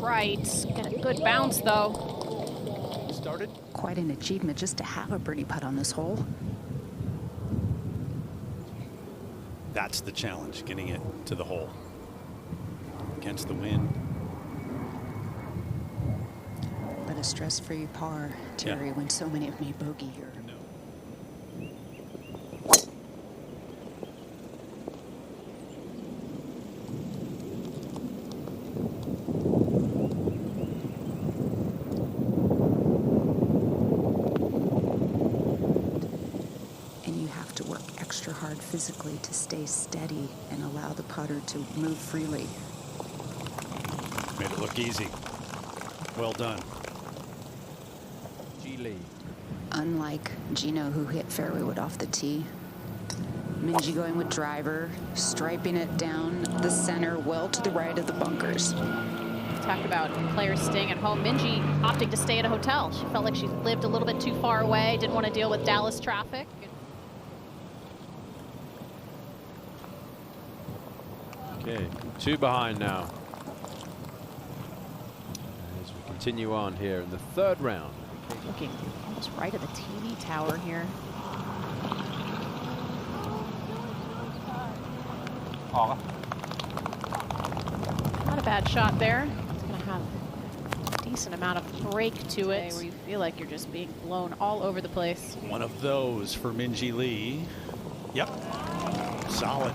right. Get a good bounce, though. Started. Quite an achievement just to have a birdie putt on this hole. That's the challenge, getting it to the hole. Against the wind. But a stress-free par, Terry, when so many have made bogey here. No. And you have to work extra hard physically to stay steady and allow the putter to move freely. Made it look easy. Well done. Minjee. Unlike Gino, who hit fairway wood off the tee, Minjee going with driver, striping it down the center, well to the right of the bunkers. Talk about players staying at home. Minjee opting to stay at a hotel. She felt like she lived a little bit too far away, didn't want to deal with Dallas traffic. Okay, 2 behind now. As we continue on here in the 3rd round. Looking almost right at the TV tower here. Not a bad shot there. It's going to have a decent amount of break to it, where you feel like you're just being blown all over the place. One of those for Minjee Lee. Yep. Solid.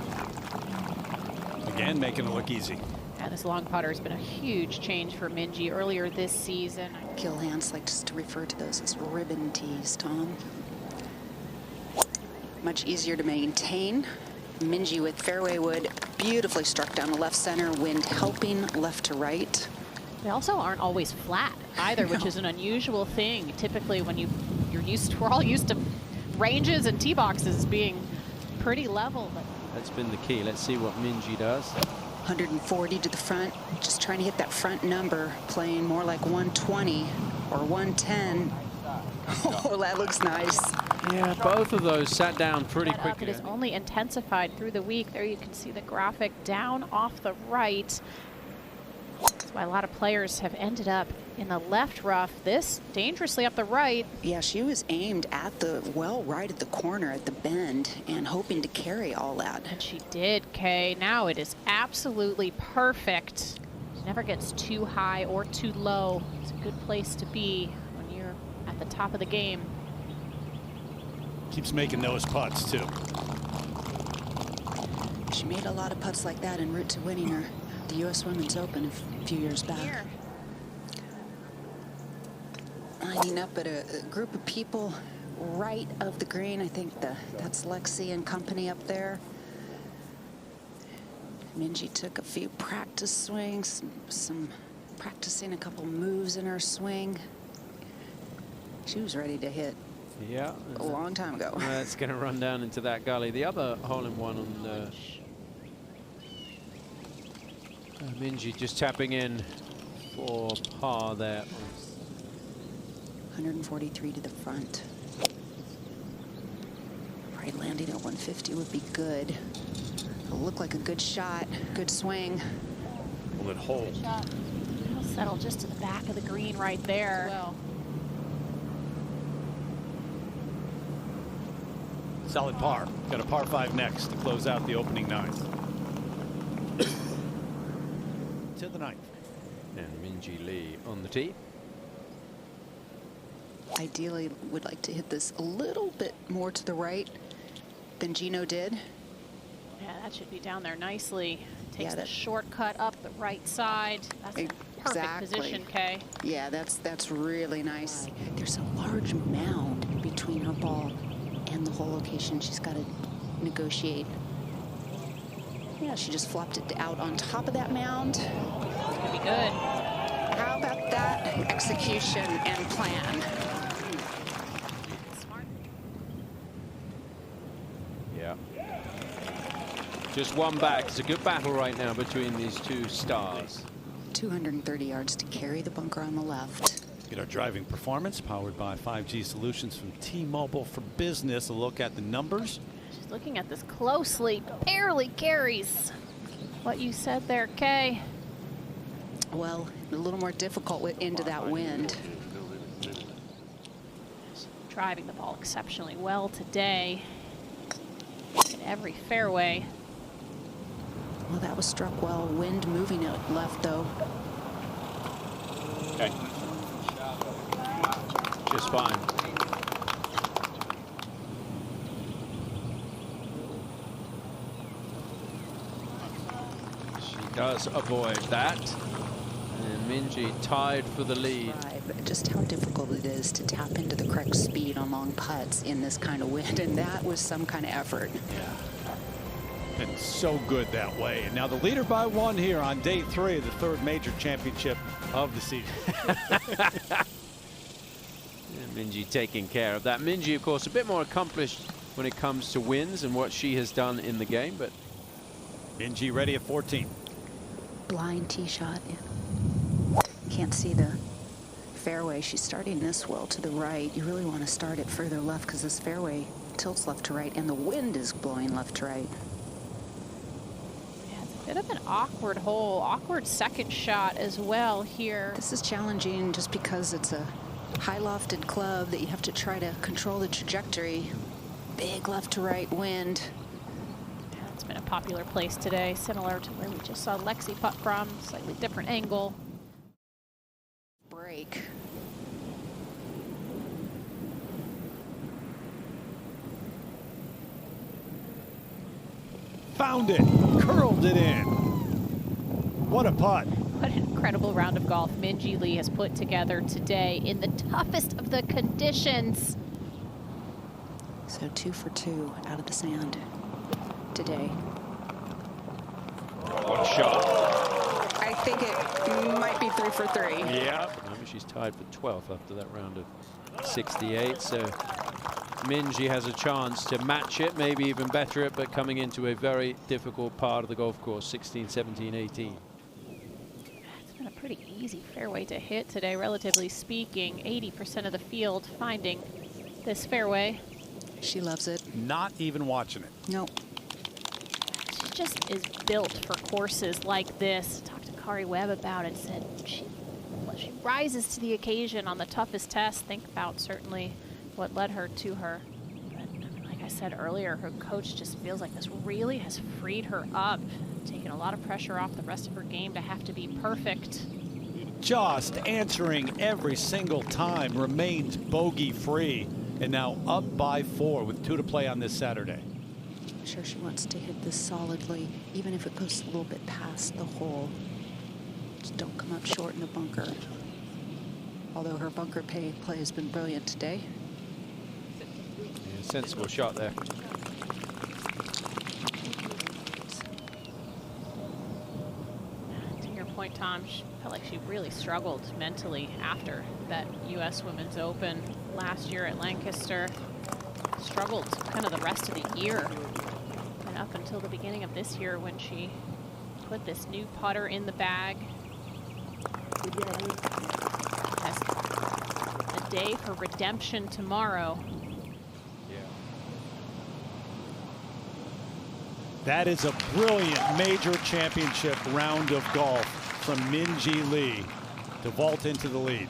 Again, making it look easy. Yeah, this long putter has been a huge change for Minjee earlier this season. Gilhands likes to refer to those as ribbon tees, Tom. Much easier to maintain. Minjee with fairway wood beautifully struck down the left center, wind helping left to right. They also aren't always flat either, which is an unusual thing. Typically, when we're all used to ranges and tee boxes being pretty level. But That's been the key. Let's see what Minjee does. 140 to the front, just trying to hit that front number, playing more like 120 or 110. Oh, that looks nice. Yeah, both of those sat down pretty quickly. It has only intensified through the week. There you can see the graphic down off the right. That's why a lot of players have ended up in the left rough. This dangerously up the right. Yeah, she was aimed at the, well, right at the corner at the bend and hoping to carry all that. And she did, Kay. Now it is absolutely perfect. It never gets too high or too low. It's a good place to be when you're at the top of the game. Keeps making those putts, too. She made a lot of putts like that en route to winning her the U.S. Women's Open a few years back. Here. Lining up at a group of people right of the green. I think that's Lexi and company up there. Minjee took a few practice swings, some practicing a couple moves in her swing. She was ready to hit. Yeah, a long time ago. It's going to run down into that gully. The other hole-in-one on Minjee just tapping in for par there. 143 to the front. Right, landing at 150 would be good. It'll look like a good shot, good swing. Will it hold? Good shot. It'll settle just to the back of the green right there. Well. Solid par. Got a par 5 next to close out the opening 9th. To the 9th. And Minjee Lee on the tee. Ideally, would like to hit this a little bit more to the right than Gino did. Yeah, that should be down there nicely. Takes Yeah, the shortcut up the right side. That's a perfect position, Kay. Yeah, that's really nice. There's a large mound between her ball and the hole location. She's got to negotiate. Yeah, she just flopped it out on top of that mound. It's gonna be good. How about that execution and plan? Smart. Yeah. Just one back. It's a good battle right now between these two stars. 230 yards to carry the bunker on the left. Get our driving performance powered by 5G solutions from T-Mobile for Business. A look at the numbers. She's looking at this closely. Barely carries. What you said there, Kay. Well, a little more difficult into that wind. Driving the ball exceptionally well today in every fairway. Well, that was struck well. Wind moving it left, though. Okay. Just fine. She does avoid that. And Minjee tied for the lead. Just how difficult it is to tap into the correct speed on long putts in this kind of wind, and that was some kind of effort. Yeah. And so good that way. And now the leader by one here on day 3 of the 3rd major championship of the season. Minjee taking care of that. Minjee, of course, a bit more accomplished when it comes to wins and what she has done in the game, but Minjee ready at 14. Blind tee shot. Can't see the fairway. She's starting this well to the right. You really want to start it further left because this fairway tilts left to right and the wind is blowing left to right. Yeah, it's a bit of an awkward hole, awkward second shot as well here. This is challenging just because it's a high lofted club that you have to try to control the trajectory. Big left to right wind. Yeah, it's been a popular place today, similar to where we just saw Lexi putt from, slightly different angle. Break. Found it, curled it in. What a putt. What an incredible round of golf Minjee Lee has put together today in the toughest of the conditions. So 2 for 2 out of the sand today. what a shot. I think it might be 3 for 3. Yeah. Remember, she's tied for 12th after that round of 68. So Minjee has a chance to match it, maybe even better it, but coming into a very difficult part of the golf course, 16, 17, 18. It's been a pretty easy fairway to hit today, relatively speaking. 80% of the field finding this fairway. She loves it. Not even watching it. Nope. She just is built for courses like this. Talked to Kari Webb about it, said she rises to the occasion on the toughest test. Think about certainly what led her to her. But like I said earlier, her coach just feels like this really has freed her up, taken a lot of pressure off the rest of her game to have to be perfect. Just answering every single time, remains bogey free, and now up by 4 with 2 to play on this Saturday. I'm sure she wants to hit this solidly, even if it goes a little bit past the hole. Just don't come up short in the bunker. Although her bunker play has been brilliant today. Yeah, sensible shot there. To your point, Tom, she felt like she really struggled mentally after that U.S. Women's Open last year at Lancaster. Struggled kind of the rest of the year and up until the beginning of this year when she put this new putter in the bag. Has a day for redemption tomorrow. That is a brilliant major championship round of golf from Minjee Lee to vault into the lead.